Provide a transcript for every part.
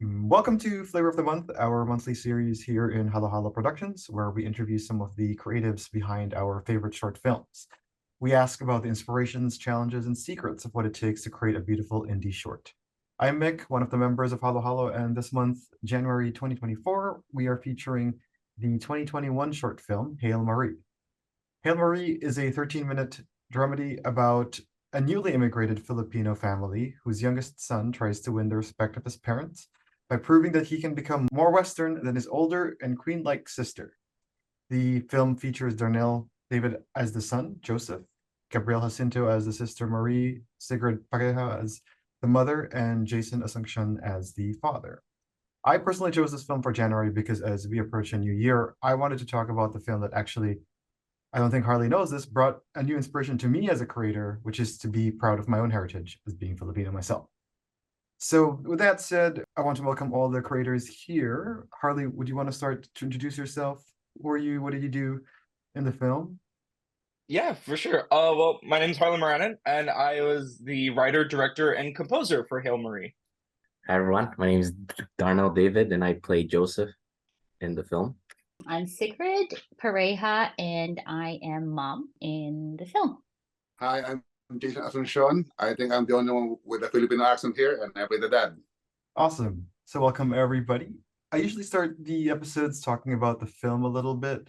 Welcome to Flavor of the Month, our monthly series here in Halo Halo Productions, where we interview some of the creatives behind our favorite short films. We ask about the inspirations, challenges, and secrets of what it takes to create a beautiful indie short. I'm Mick, one of the members of Halo Halo, and this month, January 2024, we are featuring the 2021 short film, Hail Marie. Hail Marie is a 13-minute dramedy about a newly immigrated Filipino family whose youngest son tries to win the respect of his parents by proving that he can become more Western than his older and queen-like sister. The film features Darnelle David as the son, Joseph, Gabrielle Jacinto as the sister, Marie, Sigrid Pareja as the mother, and Jason Asuncion as the father. I personally chose this film for January because as we approach a new year, I wanted to talk about the film that actually, I don't think Harley knows this, brought a new inspiration to me as a creator, which is to be proud of my own heritage as being Filipino myself. So with that said, I want to welcome all the creators here. Harley, would you want to start to introduce yourself? Who are you? What did you do in the film? Yeah, for sure. Well, my name is Harley Maranan, and I was the writer, director, and composer for Hail Marie. Hi everyone, my name is Darnelle David and I play Joseph in the film. I'm Sigrid Pareja, and I am mom in the film. Hi, I'm Jason Asuncion. I think I'm the only one with a Filipino accent here, and I play the dad. Awesome. So welcome everybody. I usually start the episodes talking about the film a little bit.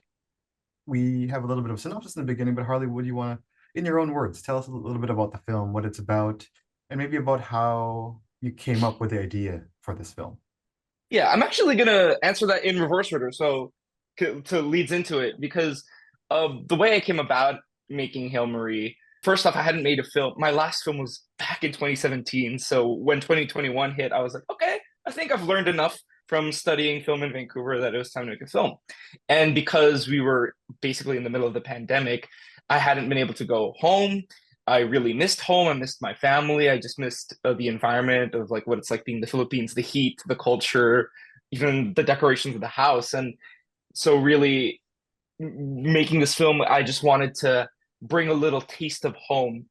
We have a little bit of a synopsis in the beginning, but Harley, would you want to, in your own words, tell us a little bit about the film, what it's about, and maybe about how you came up with the idea for this film? Yeah, I'm actually gonna answer that in reverse order, so to leads into it because of the way I came about making Hail Marie. First off, I hadn't made a film. My last film was back in 2017, so when 2021 hit, I was like, okay, I think I've learned enough from studying film in Vancouver that it was time to make a film. And because we were basically in the middle of the pandemic, I hadn't been able to go home. I really missed home. I missed my family. I just missed the environment of like what it's like being the Philippines, the heat, the culture, even the decorations of the house. And so really making this film, I just wanted to bring a little taste of home,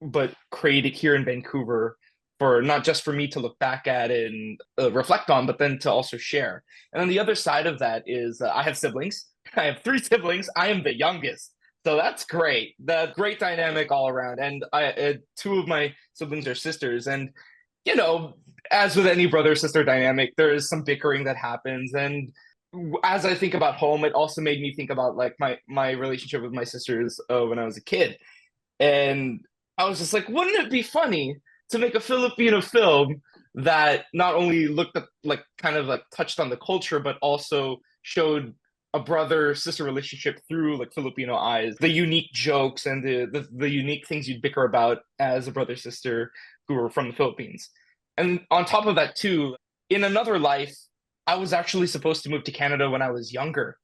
but create it here in Vancouver for not just for me to look back at and reflect on, but then to also share. And on the other side of that is I have siblings. I have three siblings. I am the youngest. So that's great. The great dynamic all around. And two of my siblings are sisters. And, you know, as with any brother sister dynamic, there is some bickering that happens. And as I think about home, it also made me think about like my relationship with my sisters when I was a kid. And I was just like, wouldn't it be funny to make a Filipino film that not only looked at, like kind of like touched on the culture, but also showed a brother sister relationship through like Filipino eyes, the unique jokes and the unique things you'd bicker about as a brother sister who were from the Philippines. And on top of that, too, in another life, I was actually supposed to move to Canada when I was younger.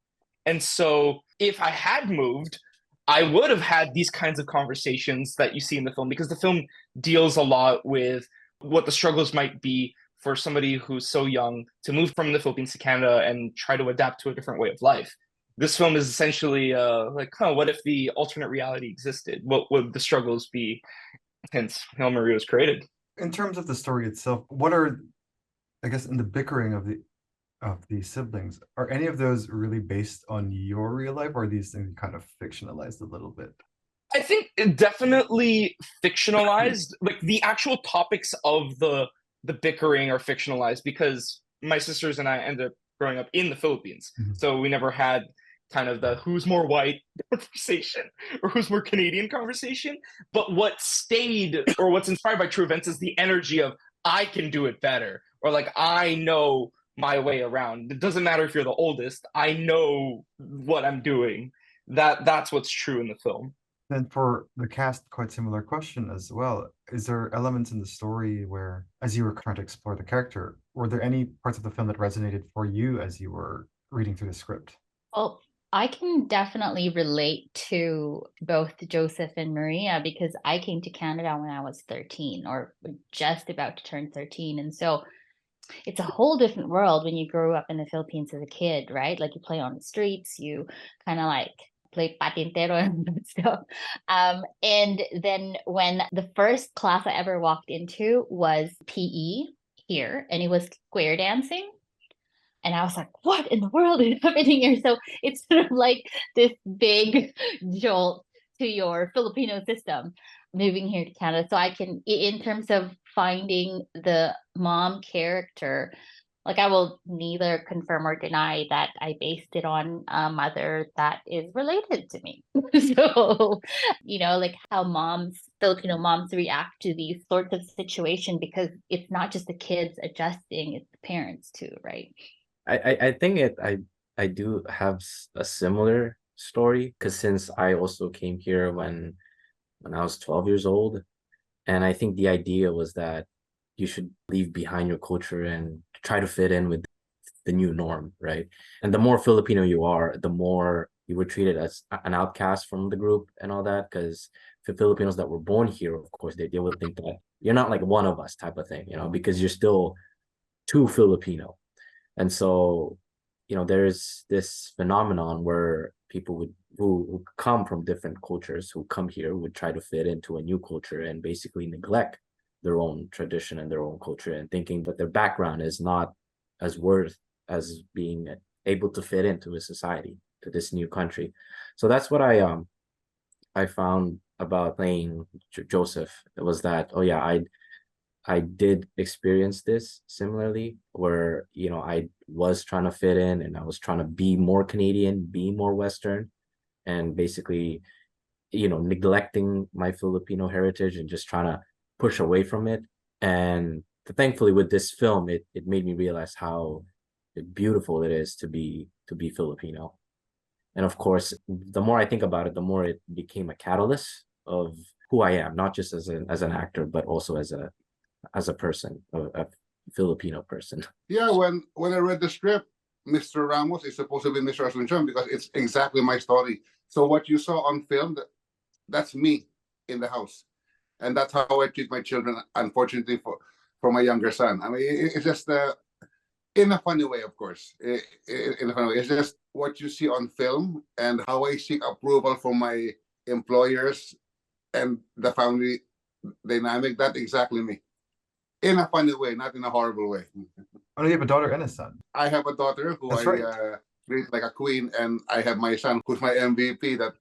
And so if I had moved, I would have had these kinds of conversations that you see in the film because the film deals a lot with what the struggles might be for somebody who's so young to move from the Philippines to Canada and try to adapt to a different way of life. This film is essentially like, what if the alternate reality existed? What would the struggles be? Hence, Hail Marie was created. In terms of the story itself, what are, I guess, in the bickering of the siblings, are any of those really based on your real life, or are these things kind of fictionalized a little bit? I think it definitely fictionalized. Like the actual topics of the bickering are fictionalized because my sisters and I ended up growing up in the Philippines. Mhm. So we never had kind of the who's more white conversation or who's more Canadian conversation. But what stayed or what's inspired by true events is the energy of I can do it better or like I know my way around. It doesn't matter if you're the oldest. I know what I'm doing. That's what's true in the film. Then for the cast, quite similar question as well. Is there elements in the story where, as you were trying to explore the character, were there any parts of the film that resonated for you as you were reading through the script? Well, I can definitely relate to both Joseph and Maria because I came to Canada when I was 13 or just about to turn 13. And so it's a whole different world when you grew up in the Philippines as a kid, right? Like you play on the streets, you kind of like play patintero and stuff. And then when the first class I ever walked into was PE, here, and it was square dancing. And I was like, what in the world is happening here? So it's sort of like this big jolt to your Filipino system moving here to Canada. So I can, in terms of finding the mom character, like I will neither confirm or deny that I based it on a mother that is related to me. So, like how Filipino moms react to these sorts of situations, because it's not just the kids adjusting, it's the parents too, right? I think I do have a similar story, because since I also came here when I was 12 years old, and I think the idea was that you should leave behind your culture and try to fit in with the new norm, right? And the more Filipino you are, the more you were treated as an outcast from the group and all that, because for Filipinos that were born here, of course, they would think that you're not like one of us type of thing, because you're still too Filipino. And so, there's this phenomenon where people who come from different cultures, who come here, would try to fit into a new culture and basically neglect their own tradition and their own culture, and thinking that their background is not as worth as being able to fit into a society, to this new country. So that's what I found about playing Joseph. It was that, oh yeah, I did experience this similarly, where I was trying to fit in, and I was trying to be more Canadian, be more Western, and basically neglecting my Filipino heritage and just trying to push away from it. And thankfully with this film, it made me realize how beautiful it is to be Filipino. And of course, the more I think about it, the more it became a catalyst of who I am, not just as an actor, but also as a person, a Filipino person. Yeah, when I read the script, Mr. Ramos is supposed to be Mr. Asuncion because it's exactly my story. So what you saw on film, that's me in the house, and that's how I treat my children. Unfortunately, for my younger son, I mean, it's just in a funny way, of course. In a funny way, it's just what you see on film and how I seek approval from my employers and the family dynamic. That's exactly me. In a funny way, not in a horrible way. Oh, you have a daughter and a son. I have a daughter who That's I right. treat like a queen, and I have my son who's my MVP that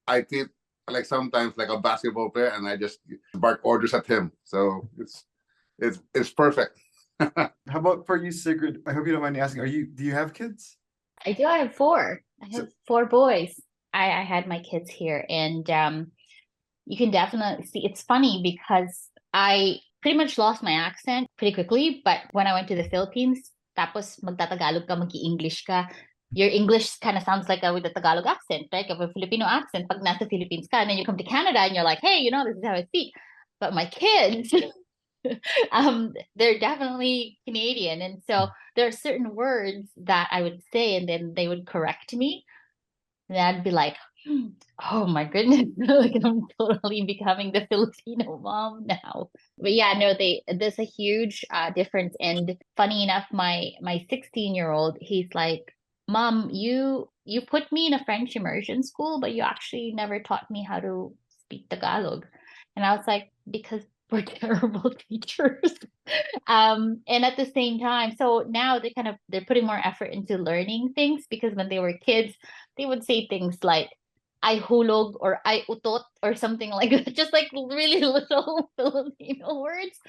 I treat like sometimes like a basketball player, and I just bark orders at him. So it's perfect. How about for you, Sigrid? I hope you don't mind me asking. Do you have kids? I do. I have four. I have four boys. I had my kids here, and you can definitely see. It's funny because I pretty much lost my accent pretty quickly, but when I went to the Philippines, tapos magtatagalog ka, mag-i-English ka, your English kind of sounds like with a Tagalog accent, right? Like a Filipino accent. Pag nasa Philippines ka, and then you come to Canada and you're like, hey, this is how I speak. But my kids, they're definitely Canadian. And so there are certain words that I would say, and then they would correct me. And I'd be like, oh my goodness, like I'm totally becoming the Filipino mom now. But yeah, no, there's a huge difference. And funny enough, my 16-year-old, he's like, Mom, you put me in a French immersion school, but you actually never taught me how to speak Tagalog. And I was like, because we're terrible teachers. And at the same time, so now they're putting more effort into learning things, because when they were kids, they would say things like "ay hulog" or "ay utot" or something like that, just like really little Filipino words.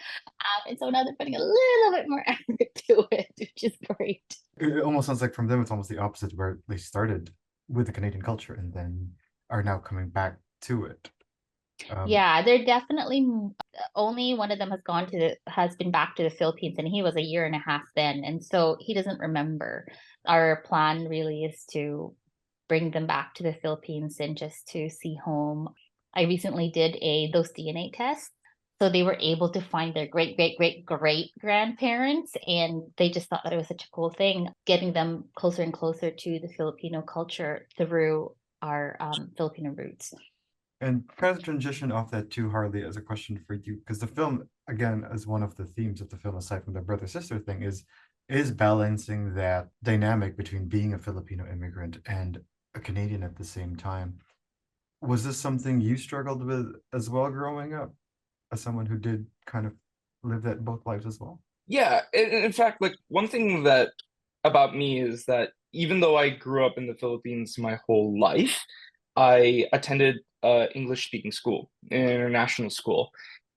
And so now they're putting a little bit more effort to it, which is great. It almost sounds like from them, it's almost the opposite, where they started with the Canadian culture and then are now coming back to it. Yeah, they're definitely only one of them has been back to the Philippines, and he was a year and a half then, and so he doesn't remember. Our plan really is to bring them back to the Philippines and just to see home. I recently did those DNA tests, so they were able to find their great great great great grandparents, and they just thought that it was such a cool thing, getting them closer and closer to the Filipino culture through our Filipino roots. And kind of transition off that to Harley, as a question for you, because the film, again, as one of the themes of the film, aside from the brother-sister thing, is balancing that dynamic between being a Filipino immigrant and a Canadian at the same time. Was this something you struggled with as well growing up, as someone who did kind of live that both lives as well? Yeah, in fact, like one thing that about me is that even though I grew up in the Philippines my whole life, I attended English speaking school, an international school.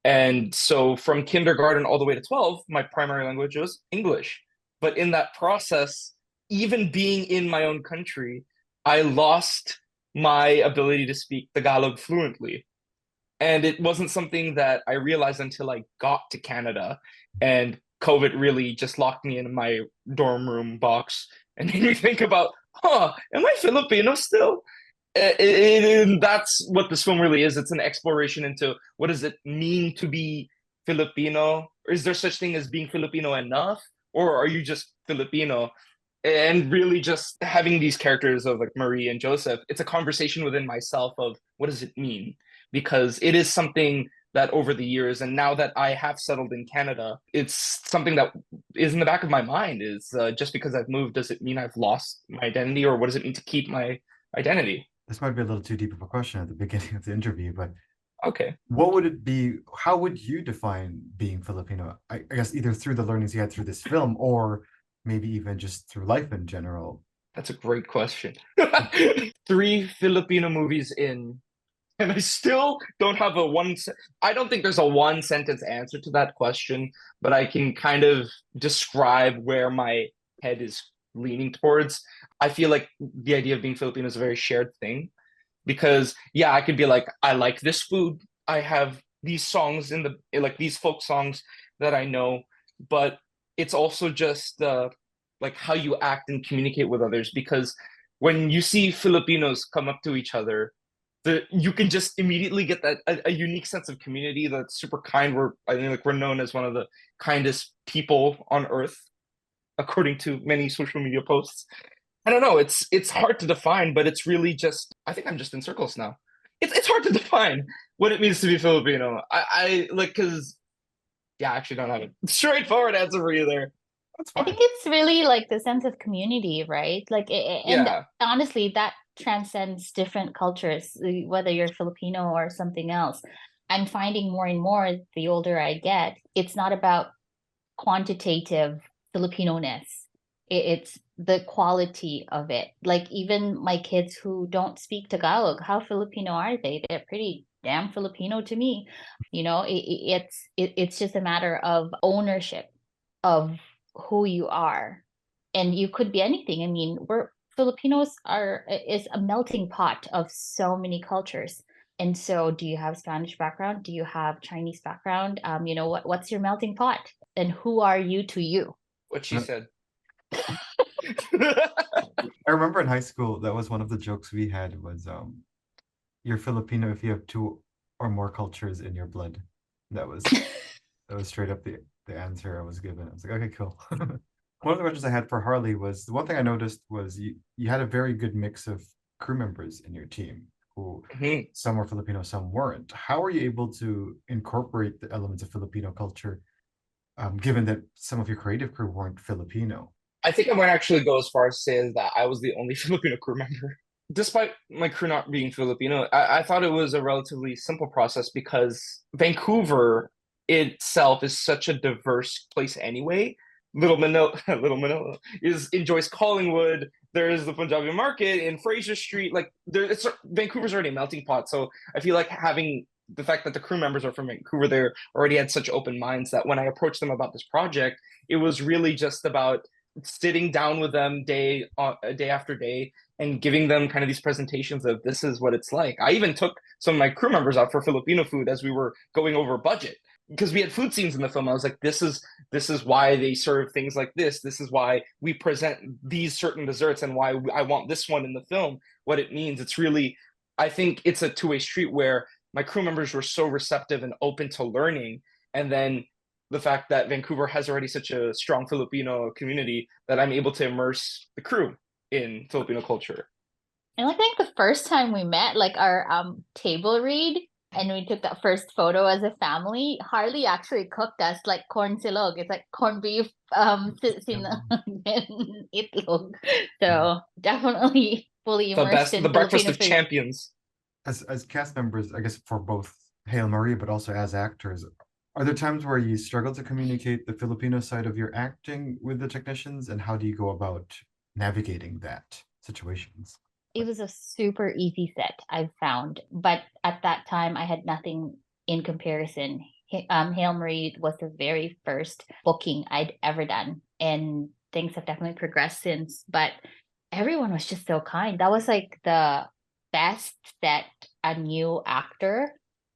And so from kindergarten all the way to 12, my primary language was English. But in that process, even being in my own country, I lost my ability to speak Tagalog fluently. And it wasn't something that I realized until I got to Canada. And COVID really just locked me in my dorm room box and made me think about, am I Filipino still? That's what this film really is. It's an exploration into what does it mean to be Filipino? Or is there such thing as being Filipino enough? Or are you just Filipino? And really just having these characters of like Marie and Joseph, it's a conversation within myself of what does it mean? Because it is something that over the years, and now that I have settled in Canada, it's something that is in the back of my mind is just because I've moved, does it mean I've lost my identity, or what does it mean to keep my identity? This might be a little too deep of a question at the beginning of the interview, but Okay. what would it be? How would you define being Filipino? I guess either through the learnings you had through this film or maybe even just through life in general. That's a great question. 3 Filipino movies in, and I still don't have I don't think there's a one sentence answer to that question, but I can kind of describe where my head is leaning towards. I feel like the idea of being Filipino is a very shared thing because, yeah, I could be like, I like this food. I have these songs like these folk songs that I know, but it's also just like how you act and communicate with others because when you see Filipinos come up to each other, you can just immediately get that a unique sense of community that's super kind. I think like we're known as one of the kindest people on earth, according to many social media posts. I don't know. It's hard to define, but it's really just. I think I'm just in circles now. It's hard to define what it means to be Filipino. I like because yeah, I actually don't have a straightforward answer for you there. That's I fine. think it's really like the sense of community, right? Like, and Yeah. honestly, that transcends different cultures, whether you're Filipino or something else. I'm finding more and more the older I get, it's not about quantitative Filipino-ness. It's the quality of it. Like even my kids who don't speak Tagalog, how Filipino are they? They're pretty damn Filipino to me. You know, it's just a matter of ownership of who you are, and you could be anything. I mean, we're Filipinos is a melting pot of so many cultures. And so, do you have Spanish background? Do you have Chinese background? You know, what's your melting pot? And who are you to you? What she said. I remember in high school that was one of the jokes we had was you're Filipino if you have 2 or more cultures in your blood. That was straight up the answer I was given. I was like, okay, cool. One of the questions I had for Harley was the one thing I noticed was you had a very good mix of crew members in your team who Mhm. some were Filipino, some weren't. How are you able to incorporate the elements of Filipino culture, given that some of your creative crew weren't Filipino? I think I might actually go as far as say that I was the only Filipino crew member. Despite my crew not being Filipino, I thought it was a relatively simple process because Vancouver itself is such a diverse place anyway. Little Manila, Little Manila enjoys Collingwood. There's the Punjabi Market in Fraser Street. Like Vancouver's already a melting pot. So I feel like having the fact that the crew members are from Vancouver there already had such open minds that when I approached them about this project, it was really just about sitting down with them day after day and giving them kind of these presentations of this is what it's like. I even took some of my crew members out for Filipino food as we were going over budget because we had food scenes in the film. I was like, this is why they serve things like this. This is why we present these certain desserts and why I want this one in the film. What it means. It's really, I think it's a two-way street where my crew members were so receptive and open to learning, and then the fact that Vancouver has already such a strong Filipino community that I'm able to immerse the crew in Filipino culture. And I think the first time we met, like our table read, and we took that first photo as a family, Harley actually cooked us like corn silog. It's like corned beef, itlog. So definitely fully immersed in The breakfast Filipino of food. champions. As cast members, I guess for both Hail Marie, but also as actors, Are there times where you struggle to communicate the Filipino side of your acting with the technicians, and how do you go about navigating that situations? It was a super easy set, I found. But at that time, I had nothing in comparison. Hail Marie was the very first booking I'd ever done. And things have definitely progressed since. But everyone was just so kind. That was like the best that a new actor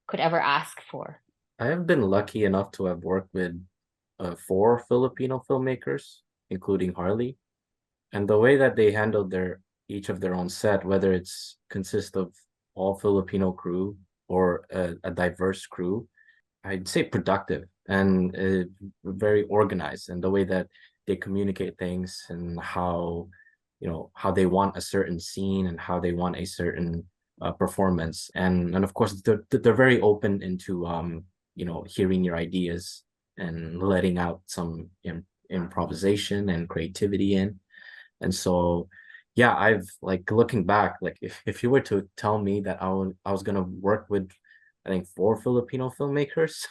could ever ask for. I have been lucky enough to have worked with 4 Filipino filmmakers, including Harley, and the way that they handled each of their own set, whether it's consist of all Filipino crew or a diverse crew, I'd say productive and very organized, and the way that they communicate things and how how they want a certain scene and how they want a certain performance, and of course they're very open into hearing your ideas and letting out some improvisation and creativity in. And so yeah, I've like looking back, like if you were to tell me that I was gonna work with I think 4 Filipino filmmakers,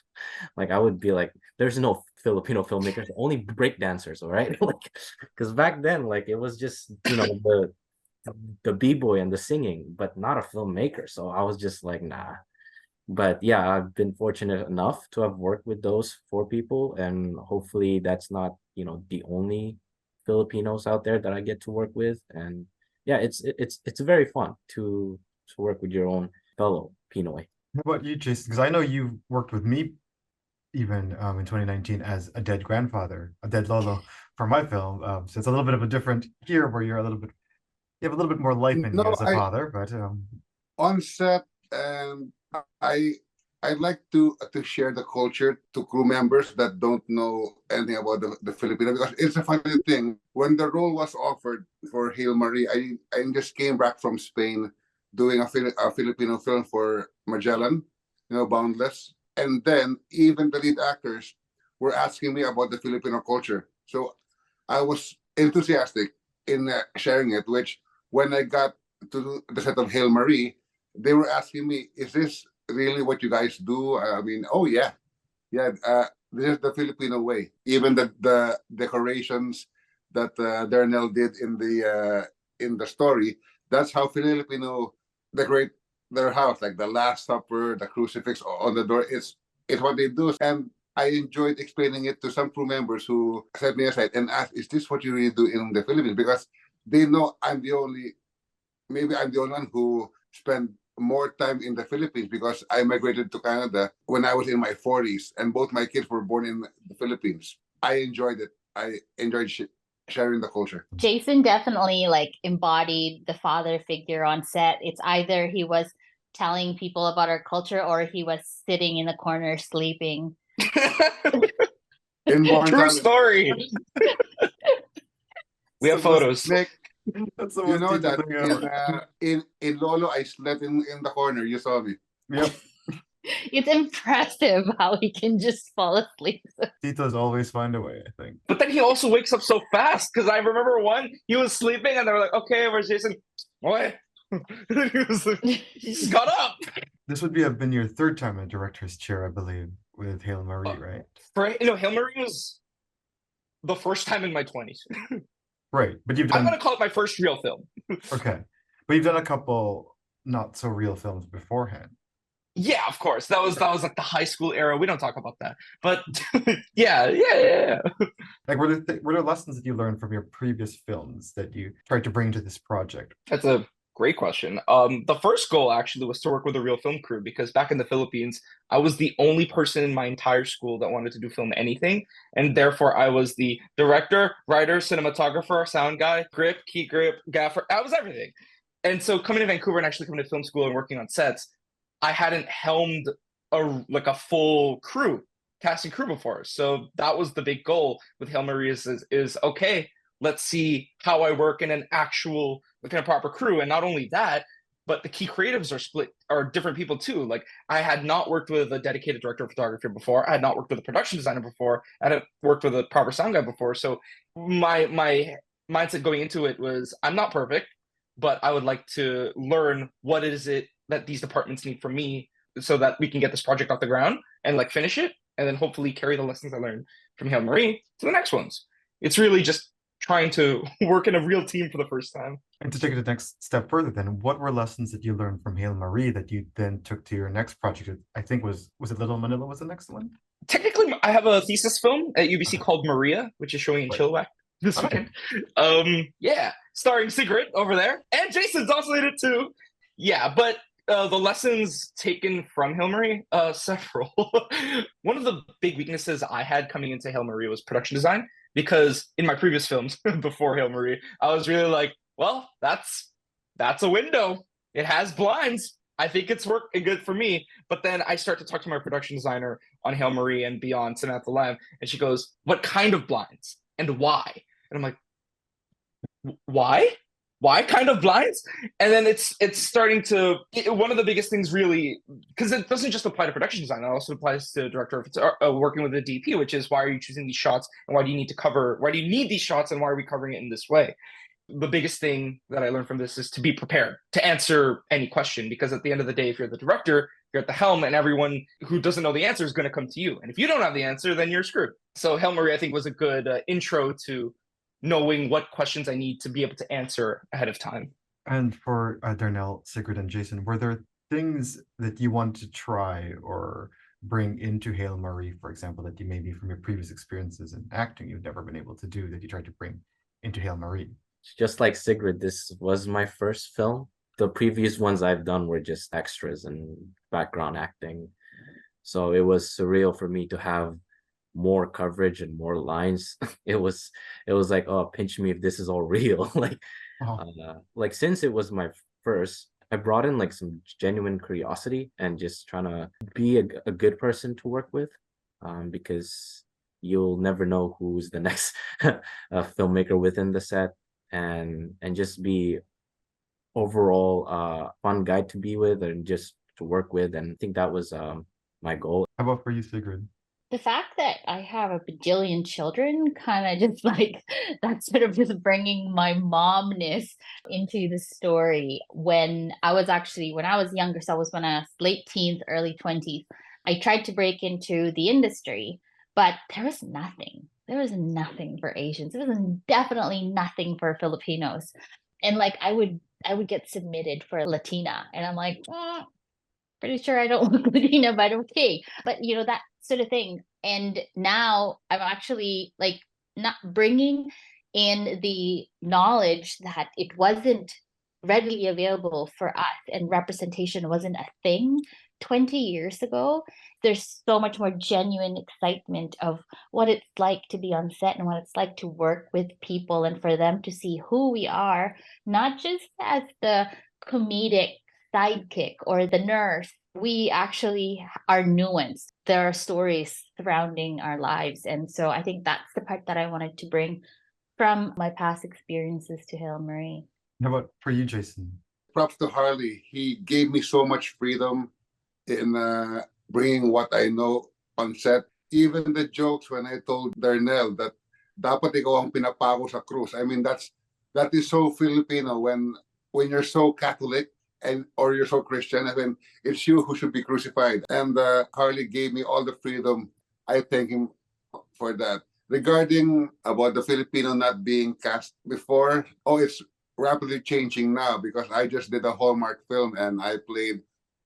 like I would be like, there's no Filipino filmmakers, only break dancers, all right? Like, because back then, like it was just the b-boy and the singing, but not a filmmaker. So I was just like, nah. But yeah, I've been fortunate enough to have worked with those 4 people, and hopefully that's not the only Filipinos out there that I get to work with. And yeah, it's very fun to work with your own fellow Pinoy. How about you, Jason? Because I know you've worked with me even in 2019 as a dead grandfather, a dead lolo for my film. So it's a little bit of a different here, where you have a little bit more life in you as a father. But on set, I like to share the culture to crew members that don't know anything about the Filipino, because it's a funny thing. When the role was offered for Hail Marie, I just came back from Spain doing a Filipino film for Magellan, Boundless. And then even the lead actors were asking me about the Filipino culture. So I was enthusiastic in sharing it, which when I got to the set of Hail Marie, they were asking me, is this really what you guys do? I mean, oh yeah. This is the Filipino way. Even the decorations that Darnelle did in the story, that's how Filipino decorate their house, like the Last Supper, the crucifix on the door. It's what they do. And I enjoyed explaining it to some crew members who set me aside and asked, is this what you really do in the Philippines? Because they know maybe I'm the only one who spent more time in the Philippines, because I migrated to Canada when I was in my 40s, and both my kids were born in the Philippines. I enjoyed it. I enjoyed sharing the culture. Jason definitely like embodied the father figure on set. It's either he was telling people about our culture or he was sitting in the corner sleeping. True story. We have photos. Nick, that's the you most know detailed that thing ever. in Lolo, I slept in the corner. You saw me. Yep. It's impressive how he can just fall asleep. Titos always find a way, I think. But then he also wakes up so fast, because I remember he was sleeping and they were like, okay, where's Jason? What? He just got up. This would have been your 3rd time in director's chair, I believe, with Hail Marie, right? Hail Marie was the first time in my 20s. Right, but I'm going to call it my first real film. Okay, but you've done a couple not so real films beforehand. Yeah, of course. That was like the high school era. We don't talk about that. But yeah. Like, were there lessons that you learned from your previous films that you tried to bring to this project? That's a great question. The first goal actually was to work with a real film crew, because back in the Philippines, I was the only person in my entire school that wanted to do film anything. And therefore, I was the director, writer, cinematographer, sound guy, key grip, gaffer. I was everything. And so coming to Vancouver and actually coming to film school and working on sets, I hadn't helmed a full casting crew before. So that was the big goal with Hail Marie is okay, let's see how I work in an actual, in a proper crew. And not only that, but the key creatives are different people too. Like, I had not worked with a dedicated director of photography before. I had not worked with a production designer before. I hadn't worked with a proper sound guy before. So my mindset going into it was, I'm not perfect, but I would like to learn what is it that these departments need from me so that we can get this project off the ground and finish it. and then hopefully carry the lessons I learned from Hail Mary to the next ones. It's really just trying to work in a real team for the first time. And to take it the next step further, then, what were lessons that you learned from Hail Mary that you then took to your next project? I think was it Little Manila was the next one? Technically, I have a thesis film at UBC called Maria, which is showing in Right. Chilliwack this Okay. weekend. Yeah, starring Sigrid over there, and Jason's also in it too. Yeah, but the lessons taken from Hail Mary, several. One of the big weaknesses I had coming into Hail Mary was production design, because in my previous films before Hail Mary, I was really like, well, that's a window. It has blinds. I think it's working good for me. But then I start to talk to my production designer on Hail Mary and beyond Samantha Lamb, and she goes, what kind of blinds and why? And I'm like, why? Why kind of blinds? And then it's starting to, one of the biggest things really, because it doesn't just apply to production design, it also applies to director if it's working with a DP, which is, why are you choosing these shots, and why do you need these shots, and why are we covering it in this way? The biggest thing that I learned from this is to be prepared to answer any question, because at the end of the day, if you're the director, you're at the helm, and everyone who doesn't know the answer is going to come to you. And if you don't have the answer, then you're screwed. So Hail Mary, I think, was a good intro to knowing what questions I need to be able to answer ahead of time. And for Darnelle, Sigrid, and Jason, were there things that you want to try or bring into Hail Mary, for example, that you maybe from your previous experiences in acting you've never been able to do that you tried to bring into Hail Mary? Just like Sigrid, this was my first film. The previous ones I've done were just extras and background acting. So it was surreal for me to have more coverage and more lines. It was like, oh, pinch me if this is all real. Like since it was my first, I brought in like some genuine curiosity and just trying to be a good person to work with, because you'll never know who's the next filmmaker within the set, and just be overall fun guy to be with and just to work with. And I think that was my goal. How about for you, Sigrid? The fact that I have a bajillion children kind of just like, that's sort of just bringing my momness into the story. When I was younger, so I was when I was late teens, early 20s, I tried to break into the industry, but there was nothing. There was nothing for Asians. There was definitely nothing for Filipinos. And like I would get submitted for Latina, and I'm like, pretty sure I don't look Latina, but okay. But that sort of thing. And now I'm actually like not bringing in the knowledge that it wasn't readily available for us, and representation wasn't a thing 20 years ago. There's so much more genuine excitement of what it's like to be on set and what it's like to work with people, and for them to see who we are, not just as the comedic sidekick or the nurse. We actually are nuanced. There are stories surrounding our lives. And so I think that's the part that I wanted to bring from my past experiences to Hail Mary. How about for you, Jason? Props to Harley. He gave me so much freedom in bringing what I know on set. Even the jokes when I told Darnelle that dapat ikaw ang pinapako sa krus. I mean, that is so Filipino when you're so Catholic or you're so Christian, I mean, it's you who should be crucified. And Harley gave me all the freedom. I thank him for that. Regarding about the Filipino not being cast before, it's rapidly changing now, because I just did a Hallmark film and I played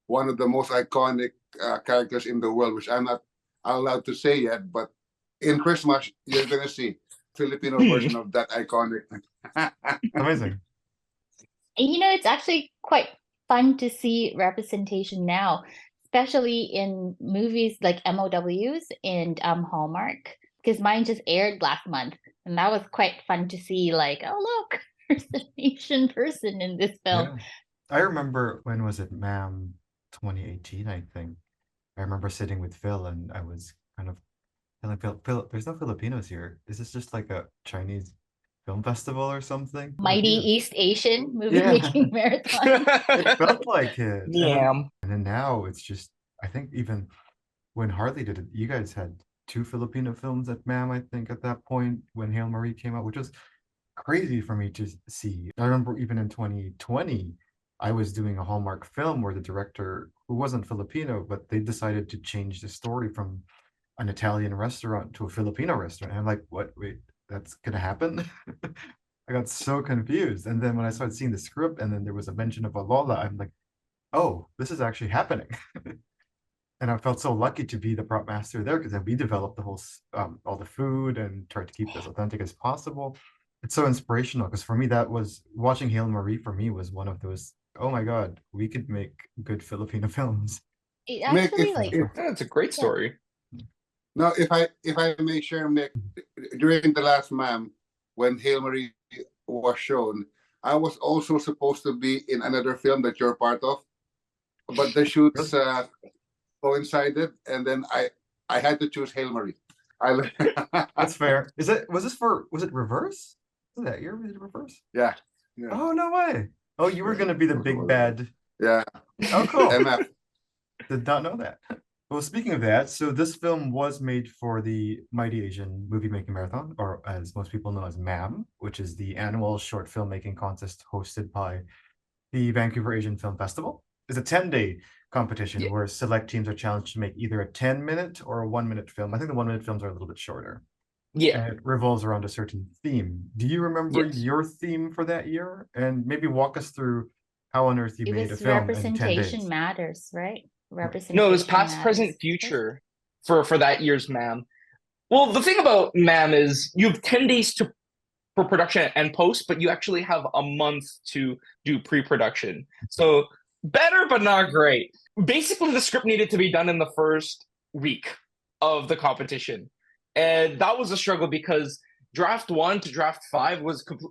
one of the most iconic characters in the world, which I'm not allowed to say yet, but in Christmas, you're going to see Filipino version of that iconic. Amazing. It's actually quite fun to see representation now, especially in movies like MOWs and Hallmark, because mine just aired last month, and that was quite fun to see. Like, oh look, there's an Asian person in this film. Yeah. I remember, when was it, Ma'am, 2018, I think. I remember sitting with Phil, and I was kind of telling Phil, there's no Filipinos here. Is this just like a Chinese film festival or something? Mighty East Asian Moviemaking Marathon. It felt like it. Yeah. And then now it's just, I think even when Harley did it, you guys had 2 Filipino films at MAM, I think, at that point when Hail Mary came out, which was crazy for me to see. I remember even in 2020, I was doing a Hallmark film where the director, who wasn't Filipino, but they decided to change the story from an Italian restaurant to a Filipino restaurant. And I'm like, what? Wait, that's gonna happen? I got so confused. And then when I started seeing the script and then there was a mention of a Lola, I'm like, oh, this is actually happening. And I felt so lucky to be the prop master there because then we developed the whole all the food and tried to keep it as authentic as possible. It's so inspirational because for me that was watching Hail Marie for me was one of those, oh my God, we could make good Filipino films. It Mick, actually if, like if That's a great story. no, if I may share, Mick, during the last ma'am, when Hail Mary was shown, I was also supposed to be in another film that you're part of, but the shoots coincided, and then I had to choose Hail Mary. That's fair. Was it Reverse? Was it that year? Was it Reverse? Yeah. Oh, no way. Oh, you were gonna be the big bad. Yeah. Oh, cool. MF. Did not know that. Well, speaking of that, so this film was made for the Mighty Asian Moviemaking Marathon, or as most people know as MAM, which is the annual short filmmaking contest hosted by the Vancouver Asian Film Festival. It's a 10-day competition where select teams are challenged to make either a 10-minute or a 1-minute film. I think the 1-minute films are a little bit shorter. Yeah. And it revolves around a certain theme. Do you remember your theme for that year? And maybe walk us through how on earth you it made a was film in 10 representation days. matters, right? Representation. No, it was past, matters. present, future for that year's MAM. Well, the thing about MAM is you have 10 days for production and post, but you actually have a month to do pre-production. So better, but not great. Basically, the script needed to be done in the first week of the competition. And that was a struggle because draft 1 to draft 5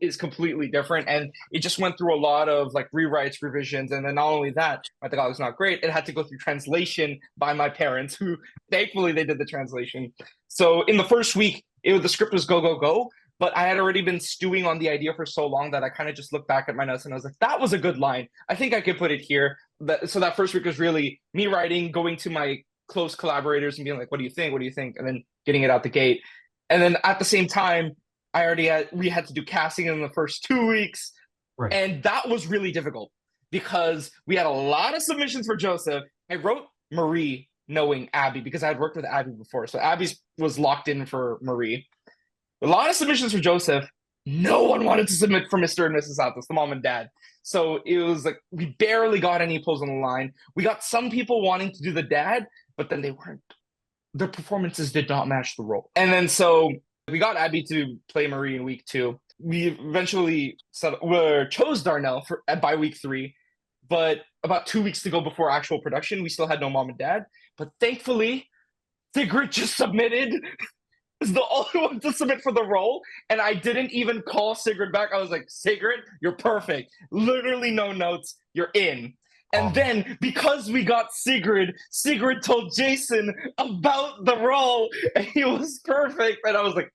is completely different, and it just went through a lot of like rewrites, revisions, and then not only that, my Tagalog was not great. It had to go through translation by my parents, who thankfully they did the translation. So in the first week, the script was go, but I had already been stewing on the idea for so long that I kind of just looked back at my notes and I was like, that was a good line. I think I could put it here. So that first week was really me writing, going to my close collaborators and being like, what do you think? What do you think? And then getting it out the gate. And then at the same time, we had to do casting in the first 2 weeks. Right. And that was really difficult because we had a lot of submissions for Joseph. I wrote Marie knowing Abby because I had worked with Abby before. So Abby was locked in for Marie. A lot of submissions for Joseph. No one wanted to submit for Mr. and Mrs. Santos, the mom and dad. So it was like we barely got any pulls on the line. We got some people wanting to do the dad, but then their performances did not match the role. And then so we got Abby to play Marie in week 2. We eventually chose Darnelle by week 3, but about 2 weeks to go before actual production, we still had no mom and dad. But thankfully, Sigrid just submitted. Is the only one to submit for the role, and I didn't even call Sigrid back. I was like, Sigrid, you're perfect. Literally no notes. You're in. And then because we got Sigrid told Jason about the role, and he was perfect. And I was like,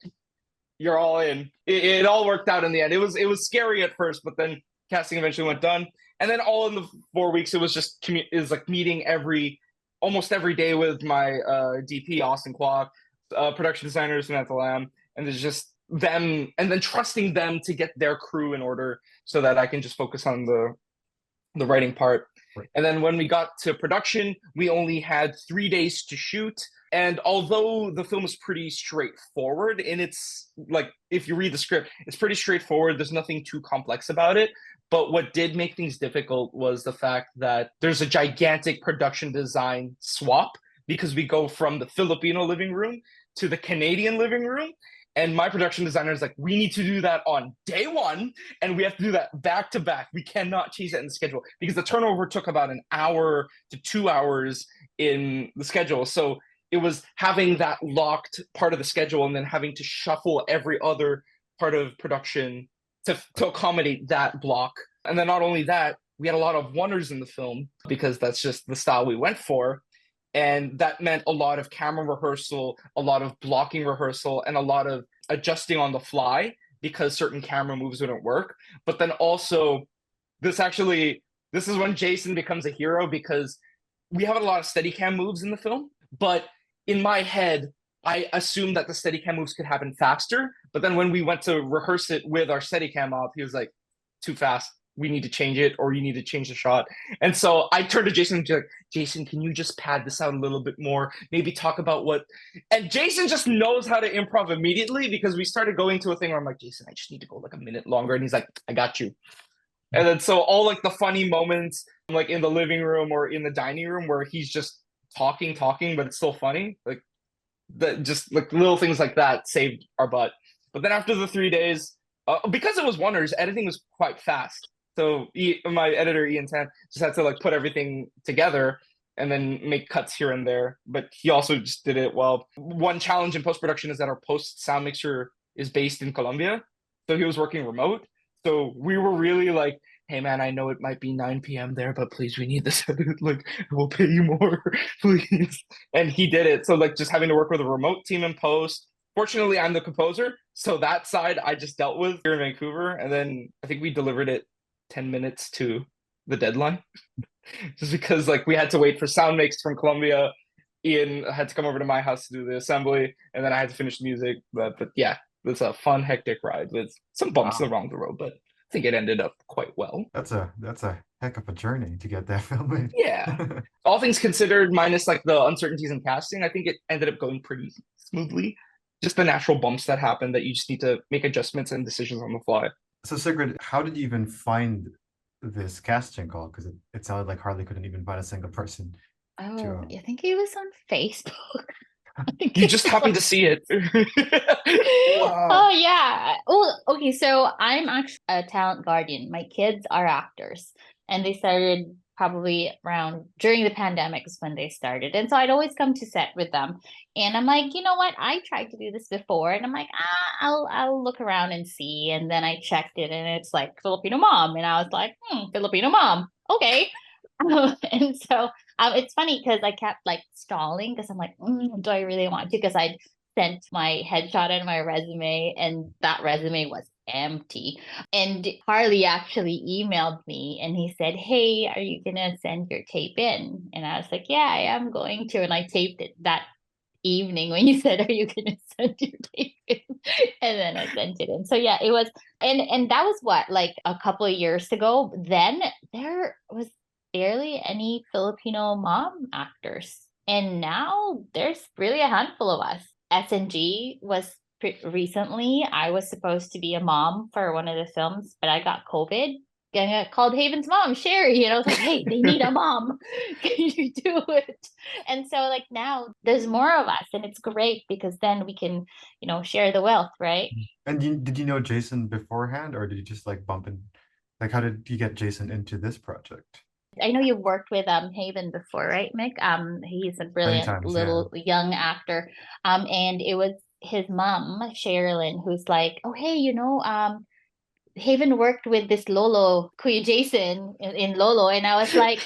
you're all in. It all worked out in the end. It was scary at first, but then casting eventually went done. And then all in the 4 weeks, it was just like meeting almost every day with my DP, Austin Kwok, production designers, Samantha Lamb, and there's just them, and then trusting them to get their crew in order so that I can just focus on the writing part. Right. And then when we got to production, we only had 3 days to shoot. And although the film is pretty straightforward, and it's like, if you read the script, it's pretty straightforward. There's nothing too complex about it. But what did make things difficult was the fact that there's a gigantic production design swap because we go from the Filipino living room to the Canadian living room. And my production designer is like, we need to do that on day 1, and we have to do that back to back. We cannot change that in the schedule because the turnover took about an hour to 2 hours in the schedule. So it was having that locked part of the schedule and then having to shuffle every other part of production to accommodate that block. And then not only that, we had a lot of wonders in the film because that's just the style we went for. And that meant a lot of camera rehearsal, a lot of blocking rehearsal, and a lot of adjusting on the fly because certain camera moves wouldn't work. But then also, this is when Jason becomes a hero because we have a lot of Steadicam moves in the film. But in my head, I assumed that the Steadicam moves could happen faster. But then when we went to rehearse it with our Steadicam op, he was like, too fast. we need to change it, or you need to change the shot. And so I turned to Jason and be like, Jason, can you just pad this out a little bit more? Maybe talk about what, and Jason just knows how to improv immediately, because we started going to a thing where I'm like, Jason, I just need to go like a minute longer. And he's like, I got you. And then so all like the funny moments, like in the living room or in the dining room where he's just talking, but it's still funny. Like that, just like little things like that saved our butt. But then after the 3 days, because it was Wonders, editing was quite fast. So my editor, Ian Tan, just had to like put everything together and then make cuts here and there. But he also just did it well. One challenge in post-production is that our post sound mixer is based in Colombia. So he was working remote. So we were really like, hey man, I know it might be 9 p.m. there, but please, we need this. Like, we'll pay you more, please. And he did it. So like just having to work with a remote team in post. Fortunately, I'm the composer. So that side I just dealt with here in Vancouver. And then I think we delivered it 10 minutes to the deadline. Just because like we had to wait for sound mix from Colombia. Ian had to come over to my house to do the assembly. And then I had to finish the music. But yeah, it was a fun, hectic ride with some bumps along the road. But I think it ended up quite well. That's a heck of a journey to get that film made. Yeah. All things considered, minus like the uncertainties in casting, I think it ended up going pretty smoothly. Just the natural bumps that happen that you just need to make adjustments and decisions on the fly. So Sigrid, how did you even find this casting call? Because it sounded like Harley couldn't even find a single person. Oh, I think it was on Facebook. You just happened to see it. Wow. Oh yeah. Oh, okay. So I'm actually a talent guardian. My kids are actors, and they started probably around during the pandemic is when they started. And so I'd always come to set with them. And I'm like, you know what? I tried to do this before, and I'm like, I'll look around and see. And then I checked it, and it's like Filipino mom, and I was like, Filipino mom, okay. And so it's funny because I kept like stalling because I'm like, do I really want to? Because I'd sent my headshot and my resume, and that resume was empty. And Harley actually emailed me and he said, hey, are you gonna send your tape in? And I was like, yeah, I am going to. And I taped it that evening when you said, are you gonna send your tape in? And then I sent it in. So yeah, it was, and that was what, like a couple of years ago. Then there was barely any Filipino mom actors, and now there's really a handful of us. SNG was recently. I was supposed to be a mom for one of the films, but I got COVID. I got called Haven's mom, Sherry, and I was like, hey, they need a mom. Can you do it? And so like now there's more of us, and it's great because then we can, share the wealth, right? And did you know Jason beforehand, or did you just like bump in? Like, how did you get Jason into this project? I know you've worked with Haven before, right, Mick? He's a brilliant little young actor. And it was his mom, Sherilyn, who's like, oh, hey, Haven worked with this Lolo, Kuya Jason in Lolo. And I was like,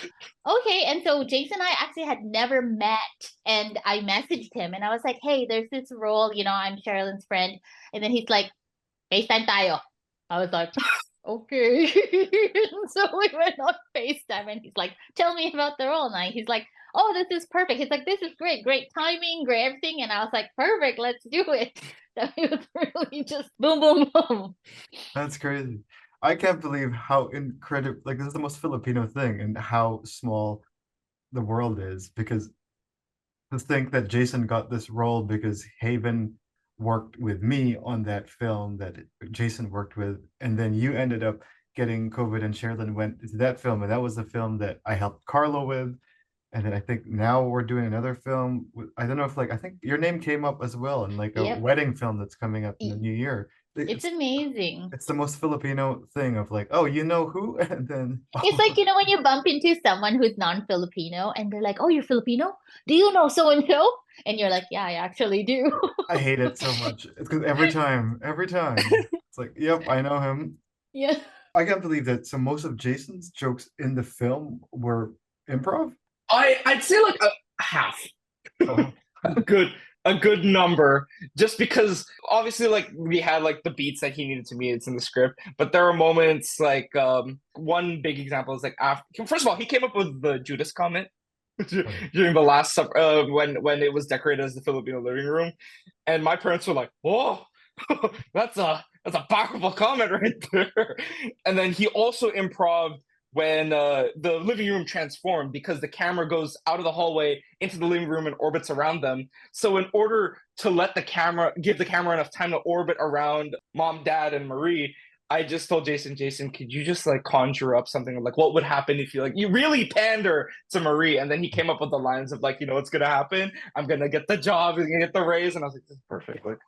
okay. And so Jason and I actually had never met. And I messaged him and I was like, hey, there's this role, I'm Sherilyn's friend. And then he's like, FaceTime tayo. I was like, okay. So we went on FaceTime and he's like, tell me about the role. And he's like, oh, this is perfect. He's like, this is great timing, great everything. And I was like, perfect, let's do it. So it was really just boom, boom, boom. That's crazy. I can't believe how incredible, like this is the most Filipino thing and how small the world is, because to think that Jason got this role because Haven worked with me on that film that Jason worked with, and then you ended up getting COVID and Sherilyn went to that film, and that was the film that I helped Carlo with. And then I think now we're doing another film. I don't know if I think your name came up as well in like a wedding film that's coming up in the new year. It's amazing. It's the most Filipino thing of like, oh, you know who? And then it's like, when you bump into someone who's non-Filipino and they're like, oh, you're Filipino? Do you know so-and-so? And you're like, yeah, I actually do. I hate it so much. It's because every time, it's like, yep, I know him. Yeah. I can't believe that. So most of Jason's jokes in the film were improv? I'd say like a half. Oh. a good number, just because obviously like we had like the beats that he needed to meet, it's in the script, but there are moments like one big example is like after, first of all, he came up with the Judas comment during the last supper when it was decorated as the Filipino living room, and my parents were like, whoa, that's That's a powerful comment right there. And then he also improved when the living room transformed, because the camera goes out of the hallway into the living room and orbits around them. So in order to give the camera enough time to orbit around mom, dad, and Marie, I just told Jason, could you just like conjure up something like what would happen if you really pander to Marie? And then he came up with the lines of like, what's gonna happen? I'm gonna get the job, I'm gonna get the raise. And I was like, this is perfect. Like,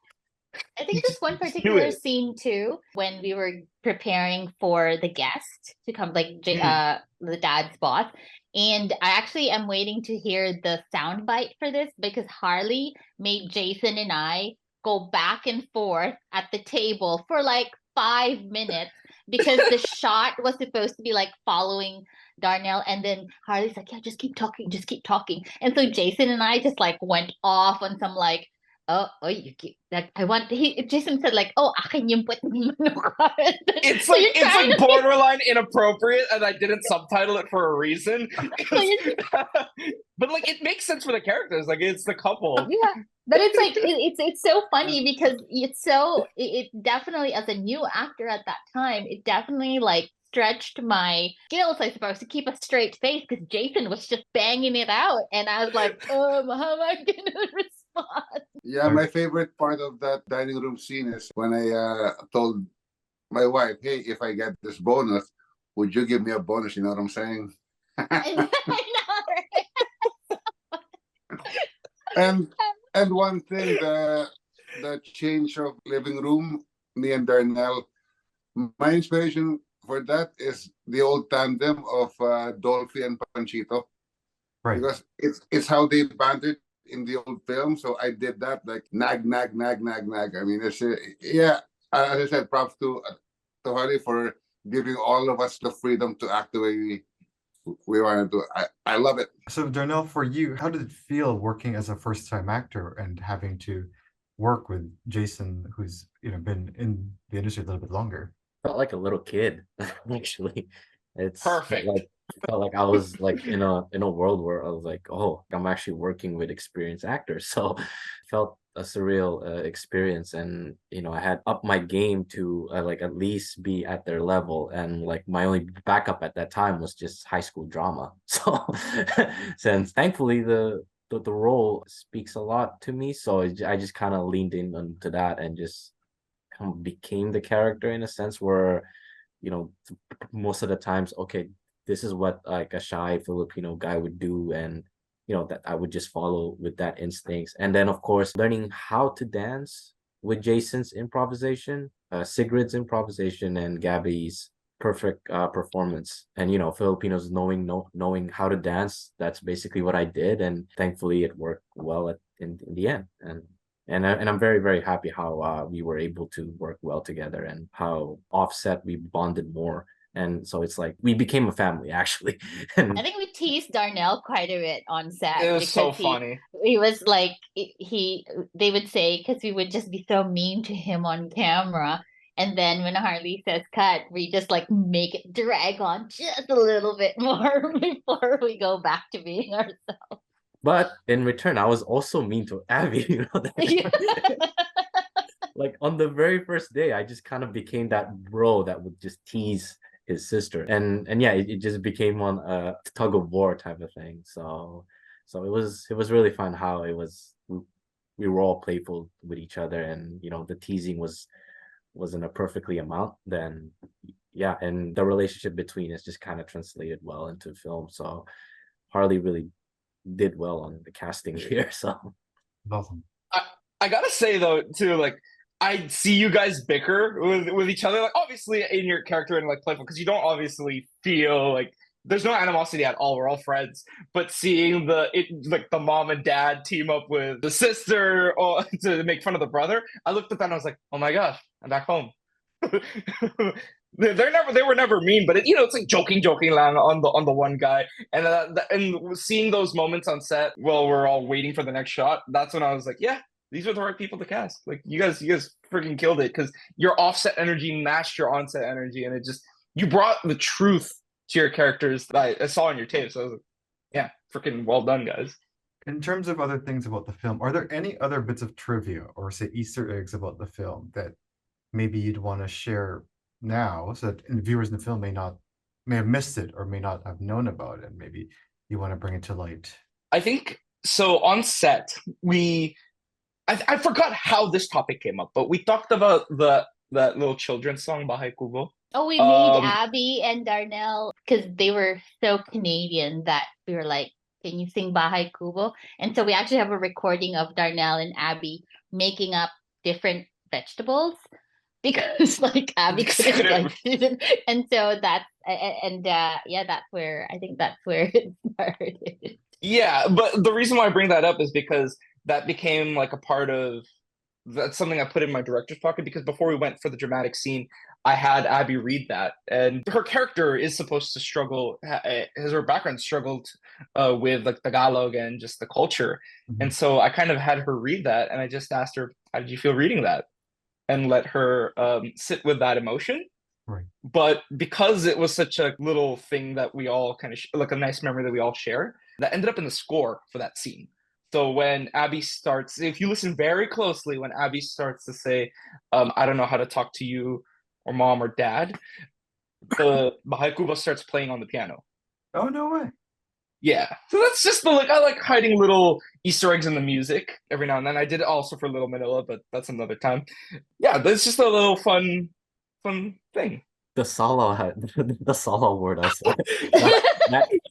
I think this one do particular it. scene too, when we were preparing for the guest to come, like the dad's boss, and I actually am waiting to hear the sound bite for this, because Harley made Jason and I go back and forth at the table for like 5 minutes, because the shot was supposed to be like following Darnelle, and then Harley's like, yeah, just keep talking. And so Jason and I just like went off on some like, you keep that. Jason said like, akin yung puwet ng manok. It's So like you're it's trying like to- borderline inappropriate, and I didn't subtitle it for a reason. But like it makes sense for the characters. Like it's the couple. Yeah, but it's like it's so funny, because it definitely, as a new actor at that time, it definitely like stretched my skills, I suppose, to keep a straight face, because Jason was just banging it out, and I was like, how am I gonna respond? Yeah, my favorite part of that dining room scene is when I told my wife, hey, if I get this bonus, would you give me a bonus? You know what I'm saying? I know, right? And one thing, the change of living room, me and Darnelle, my inspiration for that is the old tandem of Dolphy and Panchito, Right. because it's how they bantered in the old film. So I did that, like nag. I mean, it's yeah. As I said, props to Harley for giving all of us the freedom to act the way we wanted to. I love it. So Darnelle, for you, how did it feel working as a first-time actor and having to work with Jason, who's been in the industry a little bit longer? Felt like a little kid, actually. It's Perfect. felt like I was like in a world where I was like, oh, I'm actually working with experienced actors. So felt a surreal experience, and I had upped my game to like at least be at their level, and like my only backup at that time was just high school drama. So since thankfully the role speaks a lot to me, so I just kind of leaned in onto that and just kind of became the character in a sense where most of the times, okay, this is what like a shy Filipino guy would do, and that I would just follow with that instincts. And then of course learning how to dance with Jason's improvisation, Sigrid's improvisation, and Gabby's perfect performance. And Filipinos knowing how to dance, that's basically what I did, and thankfully it worked well in the end. And I'm very, very happy how we were able to work well together, and how offset we bonded more. And so it's like we became a family, actually. And I think we teased Darnelle quite a bit on set. It was because so funny. He was like, they would say, because we would just be so mean to him on camera. And then when Harley says cut, we just like make it drag on just a little bit more before we go back to being ourselves. but in return, I was also mean to Abby. Like on the very first day, I just kind of became that bro that would just tease his sister, and yeah, it just became on a tug of war type of thing. So it was really fun how it was. We were all playful with each other, and the teasing wasn't a perfectly amount. Then yeah, and the relationship between us just kind of translated well into film. So Harley really did well on the casting here. So Awesome. I gotta say though too, like I see you guys bicker with each other, like obviously in your character and like playful, because you don't obviously feel like there's no animosity at all. We're all friends. But seeing like the mom and dad team up with the sister to make fun of the brother, I looked at that and I was like, oh my gosh, I'm back home. They were never mean, but it's like joking lang on the one guy, and seeing those moments on set while we're all waiting for the next shot, that's when I was like, yeah, these are the right people to cast. Like you guys freaking killed it, because your offset energy matched your onset energy, and you brought the truth to your characters that I saw in your tape. So I was like, yeah, freaking well done, guys. In terms of other things about the film, are there any other bits of trivia or say Easter eggs about the film that maybe you'd want to share now, so that viewers in the film may have missed it or may not have known about it. Maybe you want to bring it to light. I think so. On set, I forgot how this topic came up, but we talked about that little children's song Bahay Kubo. Oh, we made Um, Abby and Darnelle because they were so Canadian that we were like, can you sing Bahay Kubo? And so we actually have a recording of Darnelle and Abby making up different vegetables because like Abby couldn't like didn't. And so that's yeah, that's where I think that's where it started. Yeah, but the reason why I bring that up is because that became like a part of that's something I put in my director's pocket because before we went for the dramatic scene, I had Abby read that, and her character is supposed to struggle, has her background struggled with like Tagalog and just the culture, and so I kind of had her read that, and I just asked her, "How did you feel reading that?" and let her sit with that emotion. Right. But because it was such a little thing that we all kind of like a nice memory that we all share, that ended up in the score for that scene. So when Abby starts, if you listen very closely, when Abby starts to say, I don't know how to talk to you or mom or dad, the Bahay Kubo starts playing on the piano. Oh, no way. Yeah. So that's just the like I like hiding little Easter eggs in the music every now and then. I did it also for Little Manila, but that's another time. Yeah, that's just a little fun thing. The solo the solo word I said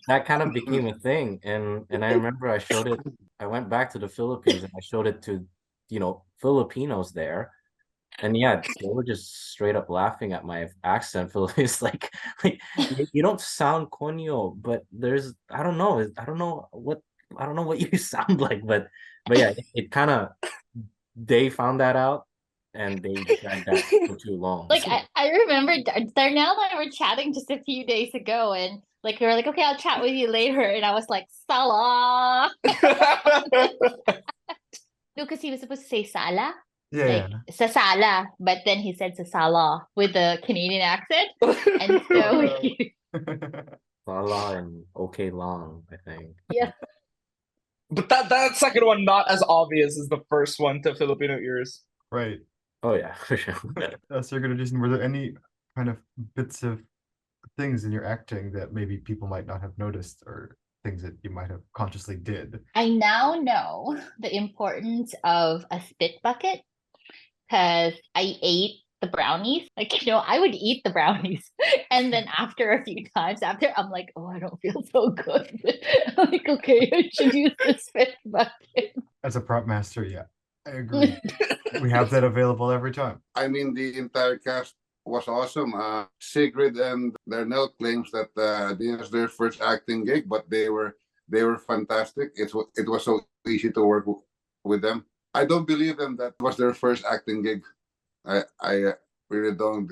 that kind of became a thing, and I remember I went back to the Philippines and I showed it to Filipinos there, and yeah, they were just straight up laughing at my accent. It's like you don't sound conyo, but I don't know what you sound like, but yeah, it kind of they found that out and they dragged that for too long. Like I remember Darnell and I were chatting just a few days ago, and like we were like, okay, I'll chat with you later, and I was like, Sala. No, because he was supposed to say Sala, Yeah. like sa sala, but then he said sa sala with a Canadian accent, and so Lala and Okay Long, I think. yeah. But that second one not as obvious as the first one to Filipino ears. Right. Oh yeah, for sure. Sigrid, Jason, were there any kind of bits of things in your acting that maybe people might not have noticed, or things that you might have consciously did? I now know the importance of a spit bucket because I ate the brownies. Like, I would eat the brownies. And then after a few times after, I'm like, oh, I don't feel so good. I'm like, okay, I should use the spit bucket. As a prop master, yeah, I agree. We have that available every time. I mean, the entire cast was awesome. Sigrid and Darnelle claims that this is their first acting gig, but they were fantastic. It was so easy to work with them. I don't believe them that was their first acting gig. I really don't.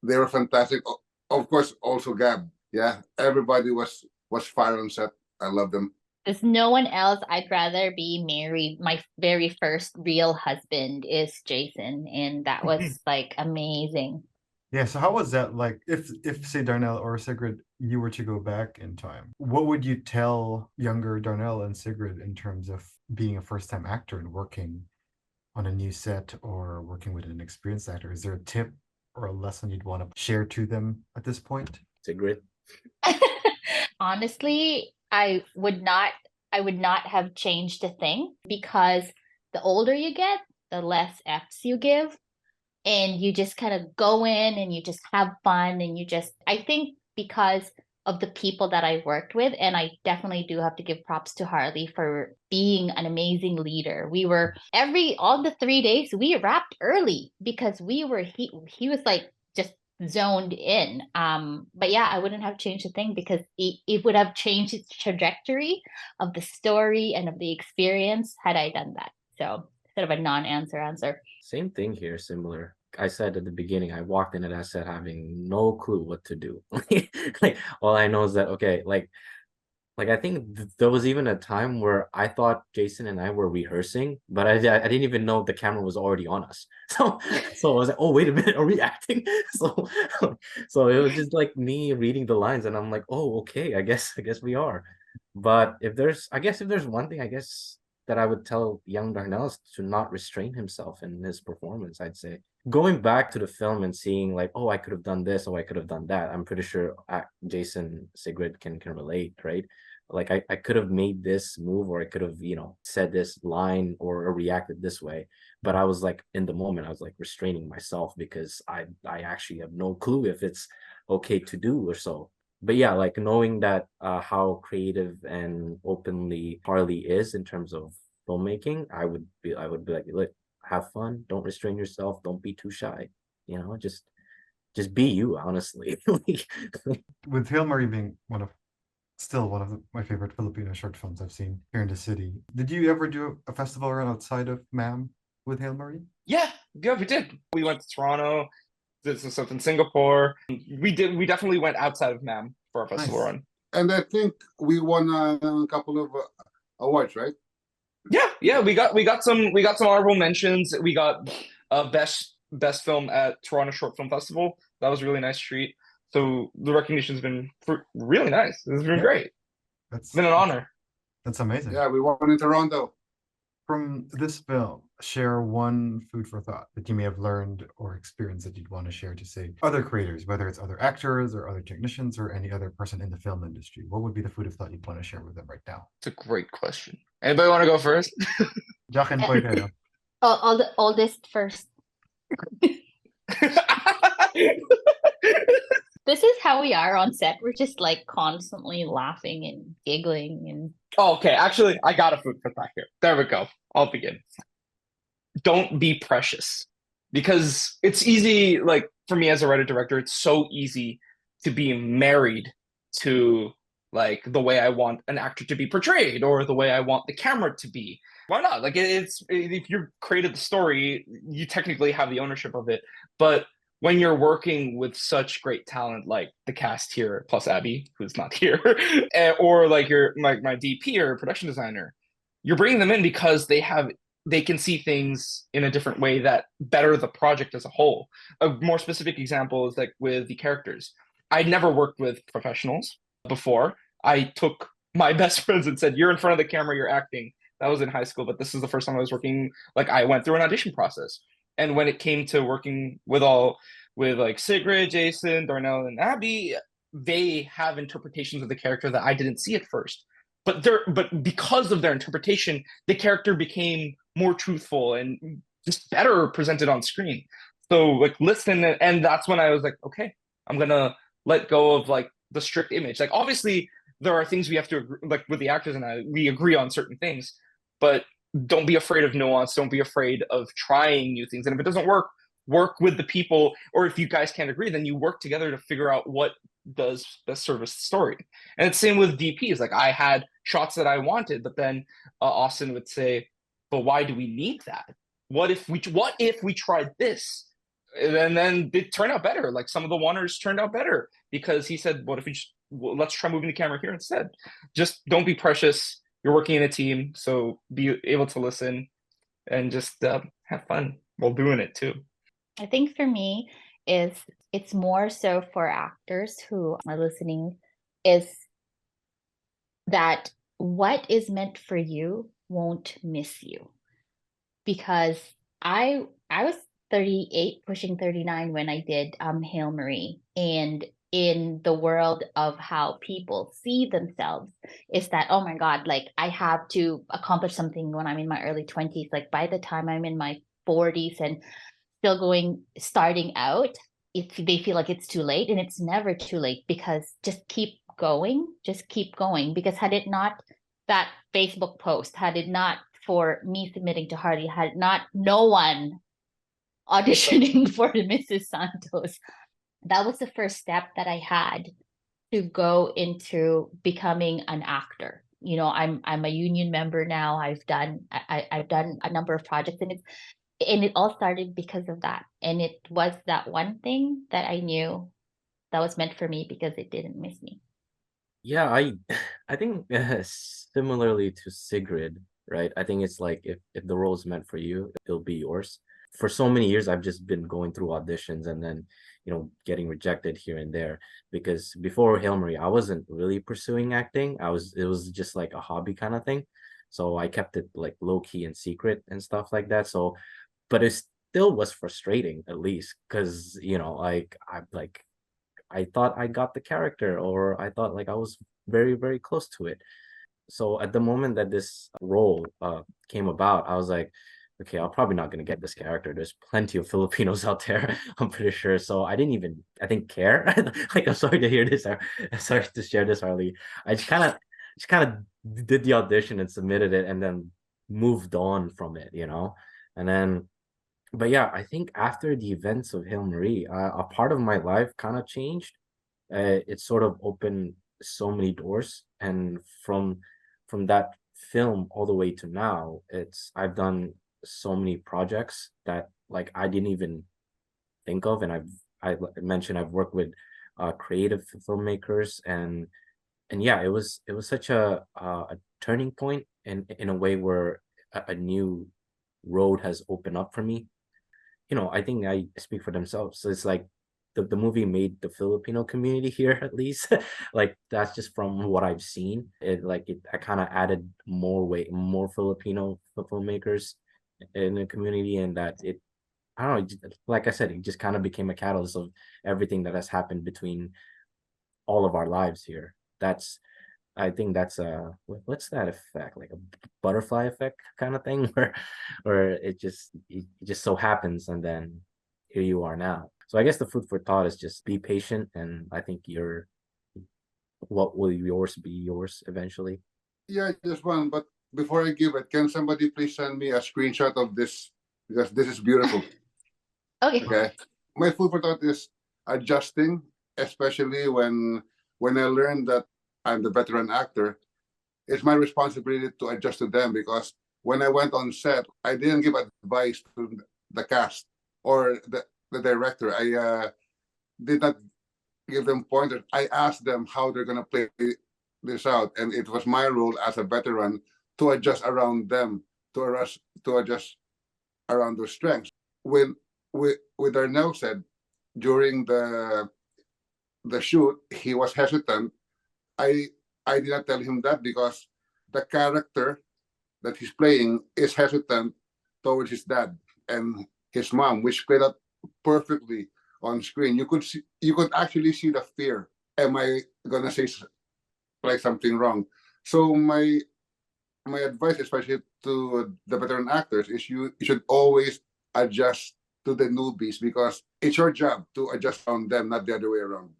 They were fantastic. Of course, also Gab. Yeah, everybody was fire on set. I love them. There's no one else I'd rather be married. My very first real husband is Jason, and that was like amazing. Yeah, so how was that like if say Darnelle or Sigrid, you were to go back in time, what would you tell younger Darnelle and Sigrid in terms of being a first-time actor and working on a new set or working with an experienced actor? Is there a tip or a lesson you'd want to share to them at this point? Sigrid? Honestly, I would not have changed a thing because the older you get, the less F's you give. And you just kind of go in and you just have fun, and I think because of the people that I worked with, and I definitely do have to give props to Harley for being an amazing leader. We were all the 3 days we wrapped early because he was like just zoned in. But yeah, I wouldn't have changed a thing because it would have changed its trajectory of the story and of the experience had I done that. So instead of a non-answer. Same thing here, similar. I said at the beginning, I walked into that set having no clue what to do. Like all I know is that okay, like I think there was even a time where I thought Jason and I were rehearsing, but I didn't even know the camera was already on us. So I was like, oh wait a minute, are we acting? So it was just like me reading the lines, and I'm like, oh okay, I guess we are. But if there's one thing that I would tell young Darnell is to not restrain himself in his performance, I'd say, going back to the film and seeing like, oh, I could have done this, or I could have done that. I'm pretty sure Jason, Sigrid can relate, right? Like I could have made this move, or I could have, said this line or reacted this way. But I was like, in the moment, I was like restraining myself because I actually have no clue if it's okay to do or so. But yeah, like knowing that how creative and openly Harley is in terms of filmmaking, I would be like, look, have fun, don't restrain yourself, don't be too shy, just be you, honestly. With Hail Mary being still one of my favorite Filipino short films I've seen here in the city, did you ever do a festival run outside of MAM with Hail Mary? Yeah, we did. We went to Toronto, did some stuff in Singapore. We definitely went outside of MAM for our festival Nice. run. And I think we won a couple of awards, right? Yeah, we got some honorable mentions. We got best film at Toronto Short Film Festival. That was a really nice treat. So the recognition's been really nice. It's been great. It's been an honor. That's amazing. Yeah, we won in Toronto. From this film, share one food for thought that you may have learned or experienced that you'd want to share to, say, other creators, whether it's other actors or other technicians or any other person in the film industry. What would be the food of thought you'd want to share with them right now? It's a great question. Anybody want to go first? Jachen Pareja. All the oldest first. This is how we are on set. We're just like constantly laughing and giggling and Okay, actually, I got a food for thought here. There we go. I'll begin. Don't be precious. Because it's easy, like for me as a writer-director, it's so easy to be married to like the way I want an actor to be portrayed or the way I want the camera to be. Why not? Like it's if you created the story, you technically have the ownership of it. But when you're working with such great talent like the cast here, plus Abby, who's not here, or like my DP or production designer, you're bringing them in because they can see things in a different way that better the project as a whole. A more specific example is like with the characters. I'd never worked with professionals before. I took my best friends and said, "You're in front of the camera, you're acting." That was in high school, but this is the first time I was working. Like I went through an audition process. And when it came to working with like Sigrid, Jason, Darnelle, and Abby, they have interpretations of the character that I didn't see at first. But because of their interpretation, the character became more truthful and just better presented on screen. So like listen, and that's when I was like, okay, I'm gonna let go of like the strict image. Like obviously there are things we have to agree, like with the actors and we agree on certain things, but don't be afraid of nuance. Don't be afraid of trying new things. And if it doesn't work with the people, or if you guys can't agree, then you work together to figure out what does best service the story. And it's same with DPs. Like I had shots that I wanted, but then Austin would say, but why do we need that? What if we tried this? And then it turned out better. Like some of the wonders turned out better because he said, what if let's try moving the camera here instead. Just don't be precious. You're working in a team, so be able to listen and just have fun while doing it too. I think for me it's more so for actors who are listening is that what is meant for you won't miss you. Because I was 38 pushing 39 when I did Hail Mary, and in the world of how people see themselves is that, oh my God, like I have to accomplish something when I'm in my early 20s. Like by the time I'm in my 40s and still starting out, if they feel like it's too late, and it's never too late, because just keep going. Because had it not that Facebook post, had it not for me submitting to Harley, had not no one auditioning for Mrs. Santos, that was the first step that I had to go into becoming an actor. I'm a union member now. I've done a number of projects, and it all started because of that. And it was that one thing that I knew that was meant for me because it didn't miss me. Yeah, I think similarly to Sigrid, right? I think it's like if the role is meant for you, it'll be yours. For so many years, I've just been going through auditions and then, getting rejected here and there, because before Hail Mary, I wasn't really pursuing acting. It was just like a hobby kind of thing. So I kept it like low key and secret and stuff like that. So, but still was frustrating, at least, because like I thought I got the character, or I thought like I was very, very close to it. So at the moment that this role came about, I was like, okay, I'm probably not gonna get this character. There's plenty of Filipinos out there, I'm pretty sure. So I didn't care. Like, I'm sorry to hear this. I'm sorry to share this, Harley. I just kind of did the audition and submitted it, and then moved on from it, And then, but yeah, I think after the events of Hail Marie, a part of my life kind of changed. It sort of opened so many doors, and from that film all the way to now, I've done so many projects that like I didn't even think of. And I mentioned I've worked with creative filmmakers, and yeah, it was such a turning point in a way where a new road has opened up for me. I think I speak for themselves. So it's like the movie made the Filipino community here, at least. Like, that's just from what I've seen. I kind of added more Filipino filmmakers in the community, and that I don't know, like I said, it just kind of became a catalyst of everything that has happened between all of our lives here. I think that's what's that effect? Like a butterfly effect kind of thing, where it just so happens, and then here you are now. So I guess the food for thought is just be patient, and I think what will yours be yours eventually. Yeah, just one. But before I give it, can somebody please send me a screenshot of this, because this is beautiful. Okay. Okay. My food for thought is adjusting, especially when I learned that I'm the veteran actor. It's my responsibility to adjust to them, because when I went on set, I didn't give advice to the cast or the director. I did not give them pointers. I asked them how they're gonna play this out, and it was my role as a veteran to adjust around them, to adjust around their strengths. When with Darnelle said during the shoot, he was hesitant. I did not tell him that, because the character that he's playing is hesitant towards his dad and his mom, which played out perfectly on screen. You could actually see the fear. Am I gonna say like something wrong? So my advice, especially to the veteran actors, is you should always adjust to the newbies, because it's your job to adjust on them, not the other way around.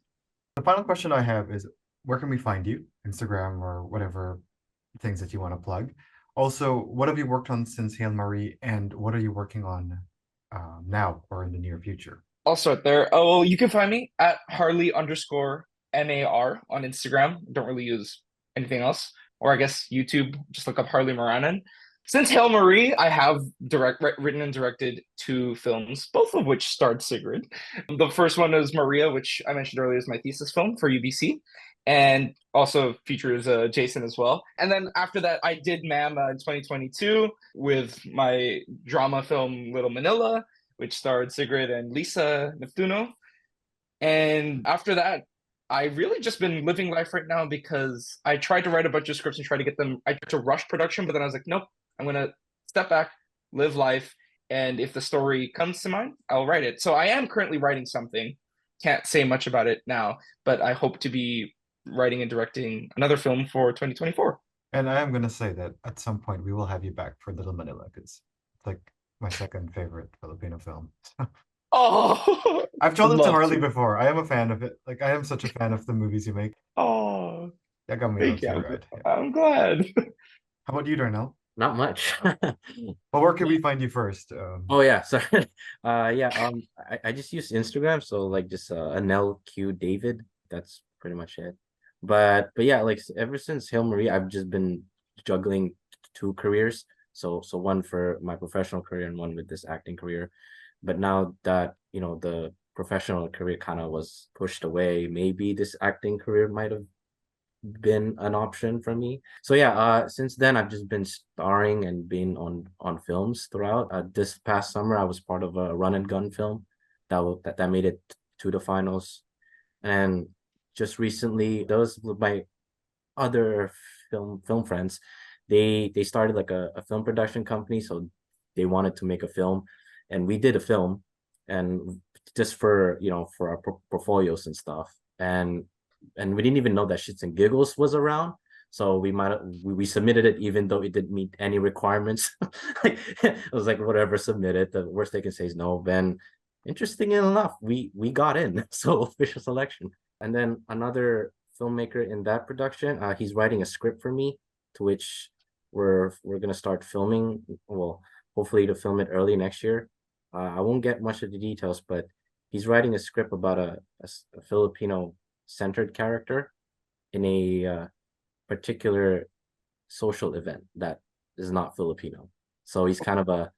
The final question I have is, where can we find you? Instagram or whatever things that you want to plug. Also, what have you worked on since Hail Marie, and what are you working on now or in the near future? I'll start there. Oh, well, you can find me at Harley_MAR on Instagram. Don't really use anything else. Or I guess YouTube, just look up Harley Maranan. Since Hail Marie, I have written and directed 2 films, both of which starred Sigrid. The first one is Maria, which I mentioned earlier is my thesis film for UBC, and also features Jason as well. And then after that, I did MAM in 2022 with my drama film Little Manila, which starred Sigrid and Lisa Neptuno. And after that, I really just been living life right now, because I tried to write a bunch of scripts and try to get them. I tried to rush production, but then I was like, nope, I'm going to step back, live life. And if the story comes to mind, I'll write it. So I am currently writing something. Can't say much about it now, but I hope to be writing and directing another film for 2024. And I am going to say that at some point we will have you back for Little Manila, because it's like my second favorite Filipino film. Oh, I've told it to love Harley to. before. I am a fan of it. Like, I am such a fan of the movies you make. Oh, That got me thank you. teary-eyed. Yeah. I'm glad. How about you, Darnell? Not much. Well, where can we find you first? Oh yeah, sorry. Yeah, I just use Instagram, so like just Anel Q David. That's pretty much it. But yeah, like ever since Hail Marie, I've just been juggling 2 careers. So one for my professional career and one with this acting career. But now that the professional career kind of was pushed away, maybe this acting career might have been an option for me. So yeah, since then I've just been starring and being on films throughout. This past summer I was part of a run and gun film that made it to the finals. And just recently, those with my other film friends, they started like a film production company, so they wanted to make a film. and we did a film, and just for for our portfolios and stuff, and we didn't even know that Shits and Giggles was around. So we submitted it even though it didn't meet any requirements. Like, it was like, whatever, submit it. The worst they can say is no. Then, interesting enough, we got in. So official selection. And then another filmmaker in that production, he's writing a script for me, to which we're gonna start filming. Well, hopefully to film it early next year. I won't get much of the details, but he's writing a script about a Filipino-centered character in a particular social event that is not Filipino. So he's kind of a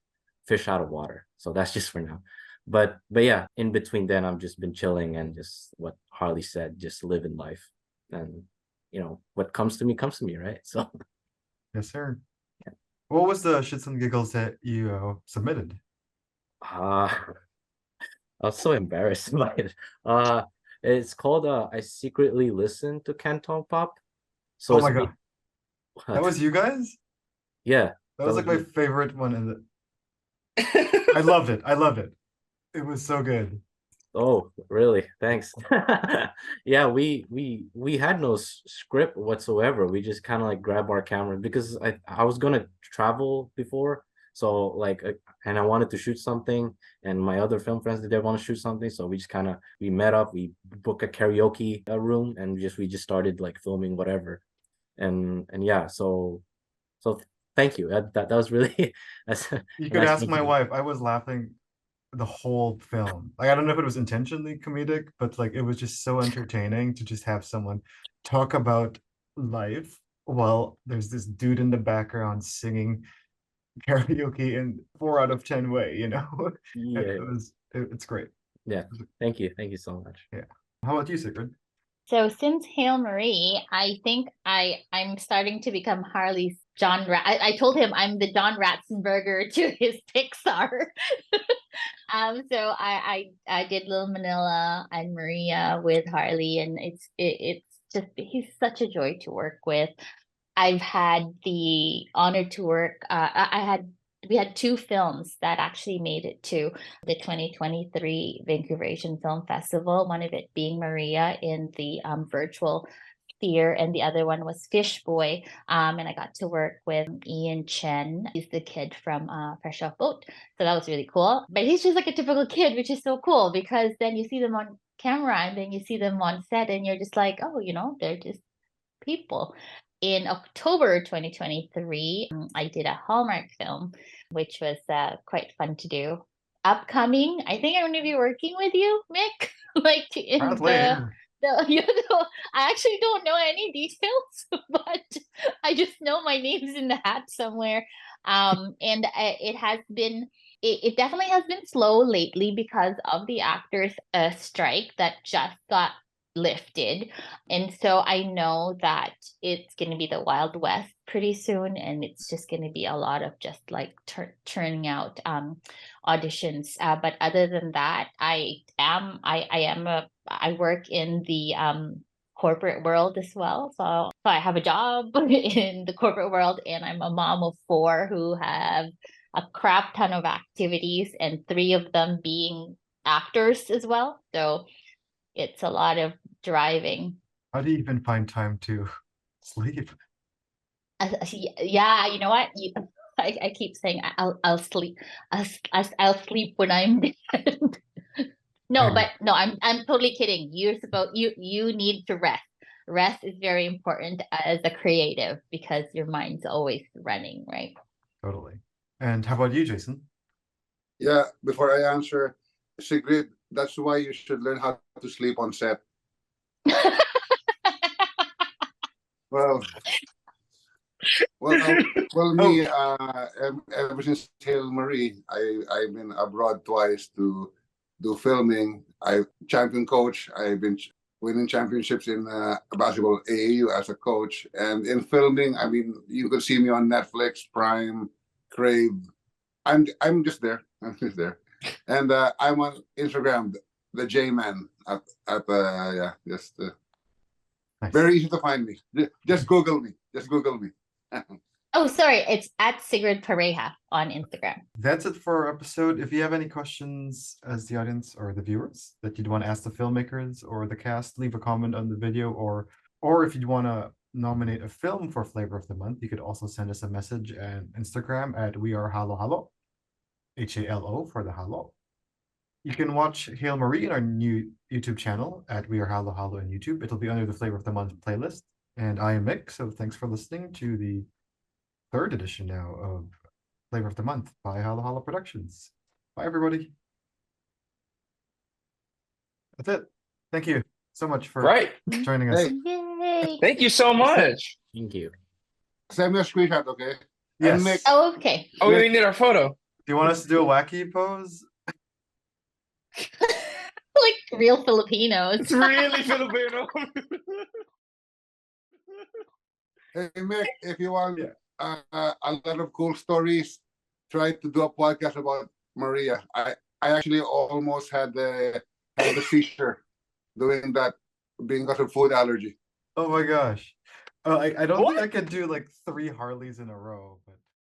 fish out of water. So that's just for now. But yeah, in between then, I've just been chilling and just what Harley said, just living life. And what comes to me, right? So Yes, sir. Yeah. What was the Shits and Giggles that you submitted? I was so embarrassed by it. It's called I Secretly Listen to Canton Pop. So Oh it's my God. That was you guys? Yeah. That was like my me. favorite one in the I loved it. I loved it. It was so good. Oh, really? Thanks. Yeah, we had no script whatsoever. We just kind of like grab our camera because I was gonna travel before, so like and I wanted to shoot something, and my other film friends did want to shoot something, so we just we met up, we booked a karaoke room, and we just started like filming whatever, and yeah, so thank you. That was really that's You a could nice ask thing my to do. wife. I was laughing the whole film. Like, I don't know if it was intentionally comedic, but like it was just so entertaining to just have someone talk about life while there's this dude in the background singing karaoke in 4 out of 10 way, Yeah, it's great. yeah. Thank you so much. Yeah. How about you, Sigrid? So since Hail Marie, I think I'm starting to become Harley's John Rat. I told him I'm the John Ratzenberger to his Pixar. So I did Little Manila and Maria with Harley, and it's just he's such a joy to work with. I've had the honor to work. We had two films that actually made it to the 2023 Vancouver Asian Film Festival. One of it being Maria in the virtual theater, and the other one was Fish Boy. And I got to work with Ian Chen. He's the kid from Fresh Off Boat, so that was really cool. But he's just like a typical kid, which is so cool because then you see them on camera and then you see them on set, and you're just like, oh, they're just people. In October 2023, I did a Hallmark film, which was quite fun to do. Upcoming, I think I'm going to be working with you, Mick, like in Later. I actually don't know any details, but I just know my name's in the hat somewhere. And it definitely has been slow lately because of the actors' strike that just got lifted. And so I know that it's going to be the Wild West pretty soon, and it's just going to be a lot of just like churning out auditions. But other than that, I work in the corporate world as well. So I have a job in the corporate world, and I'm a mom of 4 who have a crap ton of activities, and 3 of them being actors as well. So it's a lot of driving. How do you even find time to sleep? Yeah, you know what? I keep saying I'll sleep. I'll sleep when I'm dead. No, but no, I'm totally kidding. You need to rest. Rest is very important as a creative because your mind's always running, right? Totally. And how about you, Jason? Yeah, before I answer, Sigrid, that's why you should learn how to sleep on set. Well, me, ever since Hail Marie, I've been abroad twice to do filming. I champion coach. I've been winning championships in basketball AAU as a coach, and in filming, I mean, you could see me on Netflix, Prime, Crave. I'm just there. I'm just there, and I'm on Instagram, the J Man Nice. Very easy to find me. Just Google me. Just Google me. Oh, sorry, it's at Sigrid Pareja on Instagram. That's it for our episode. If you have any questions as the audience or the viewers that you'd want to ask the filmmakers or the cast, leave a comment on the video, or if you'd want to nominate a film for Flavor of the Month, you could also send us a message on Instagram at We Are Halo Halo, HALO for the Halo. You can watch Hail Marie in our new YouTube channel at We Are Halo Halo on YouTube. It'll be under the Flavor of the Month playlist. And I am Mick, so thanks for listening to the third edition now of Flavor of the Month by Halo Halo Productions. Bye, everybody. That's it. Thank you so much for joining us. Hey. Yay! Thank you so much. Thank you. Send me a screenshot, okay? Yes. And Mick, Oh, okay. Oh, we need our photo. Do you want us to do a wacky pose? Like real Filipinos. It's really Filipino. hey Mick, if you want Yeah. a lot of cool stories, try to do a podcast about Maria. I actually almost had the seizure doing that because of food allergy. Oh my gosh. I don't What? think I could do like 3 Harleys in a row, but